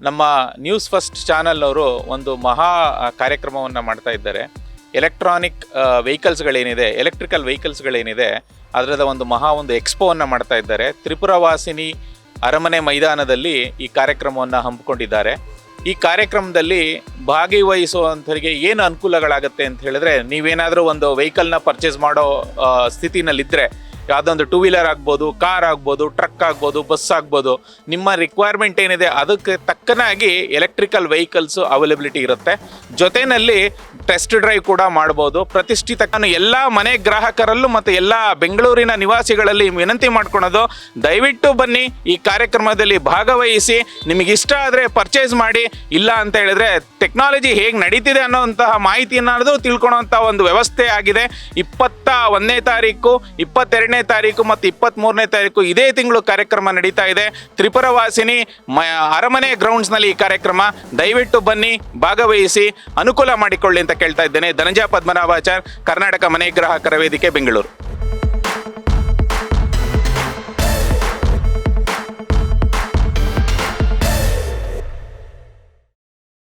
ನಮ್ಮ news first ಚಾನಲ್ನವರು ಒಂದು ಮಹಾ ಕಾರ್ಯಕ್ರಮವನ್ನು ಮಾಡ್ತಾ ಇದ್ದಾರೆ. ಎಲೆಕ್ಟ್ರಾನಿಕ್ ವೆಹಿಕಲ್ಸ್ಗಳೇನಿದೆ, ಎಲೆಕ್ಟ್ರಿಕಲ್ ವೆಹಿಕಲ್ಸ್ಗಳೇನಿದೆ ಅದರದ ಒಂದು ಎಕ್ಸ್ಪೋವನ್ನು ಮಾಡ್ತಾ ಇದ್ದಾರೆ. ತ್ರಿಪುರವಾಸಿನಿ ಅರಮನೆ ಮೈದಾನದಲ್ಲಿ ಈ ಕಾರ್ಯಕ್ರಮವನ್ನು ಹಮ್ಮಿಕೊಂಡಿದ್ದಾರೆ. ಈ ಕಾರ್ಯಕ್ರಮದಲ್ಲಿ ಭಾಗವಹಿಸುವಂಥವರಿಗೆ ಏನು ಅನುಕೂಲಗಳಾಗುತ್ತೆ ಅಂತ ಹೇಳಿದ್ರೆ, ನೀವೇನಾದರೂ ಒಂದು ವೆಹಿಕಲ್ನ ಪರ್ಚೇಸ್ ಮಾಡೋ ಸ್ಥಿತಿನಲ್ಲಿದ್ದರೆ, ಯಾವುದೊಂದು ಟೂ ವೀಲರ್ ಆಗ್ಬೋದು, ಕಾರ್ ಆಗ್ಬೋದು, ಟ್ರಕ್ ಆಗ್ಬೋದು, ಬಸ್ ಆಗ್ಬೋದು, ನಿಮ್ಮ ರಿಕ್ವೈರ್ಮೆಂಟ್ ಏನಿದೆ ಅದಕ್ಕೆ ತಕ್ಕನಾಗಿ ಎಲೆಕ್ಟ್ರಿಕಲ್ ವೆಹಿಕಲ್ಸು ಅವೈಲಬಿಲಿಟಿ ಇರುತ್ತೆ. ಜೊತೆಯಲ್ಲಿ ಟೆಸ್ಟ್ ಡ್ರೈವ್ ಕೂಡ ಮಾಡ್ಬೋದು. ಪ್ರತಿಷ್ಠಿತ ಎಲ್ಲ ಮನೆ ಗ್ರಾಹಕರಲ್ಲೂ ಮತ್ತು ಎಲ್ಲ ಬೆಂಗಳೂರಿನ ನಿವಾಸಿಗಳಲ್ಲಿ ವಿನಂತಿ ಮಾಡ್ಕೊಳೋದು, ದಯವಿಟ್ಟು ಬನ್ನಿ, ಈ ಕಾರ್ಯಕ್ರಮದಲ್ಲಿ ಭಾಗವಹಿಸಿ. ನಿಮಗಿಷ್ಟ ಆದರೆ ಪರ್ಚೇಸ್ ಮಾಡಿ, ಇಲ್ಲ ಅಂತ ಹೇಳಿದ್ರೆ ಟೆಕ್ನಾಲಜಿ ಹೇಗೆ ನಡೀತಿದೆ ಅನ್ನೋಂತಹ ಮಾಹಿತಿಯನ್ನಾದರೂ ತಿಳ್ಕೊಳೋಂಥ ಒಂದು ವ್ಯವಸ್ಥೆ ಆಗಿದೆ. 21ನೇ ತಾರೀಕು, 22ನೇ ತಾರೀಕು ಮತ್ತು 23ನೇ ತಾರೀಕು ಇದೇ ತಿಂಗಳು ಕಾರ್ಯಕ್ರಮ ನಡೀತಾ ಇದೆ. ತ್ರಿಪುರವಾಸಿನಿ ಅರಮನೆ ಗ್ರೌಂಡ್ಸ್ನಲ್ಲಿ ಈ ಕಾರ್ಯಕ್ರಮ. ದಯವಿಟ್ಟು ಬನ್ನಿ, ಭಾಗವಹಿಸಿ, ಅನುಕೂಲ ಮಾಡಿಕೊಳ್ಳಿ ಅಂತ ಕೇಳ್ತಾ ಇದ್ದೇನೆ. ಧನಂಜಯ ಪದ್ಮನಾಭಾಚಾರ್, ಕರ್ನಾಟಕ ಮನೆ ಗ್ರಾಹಕರ ವೇದಿಕೆ, ಬೆಂಗಳೂರು.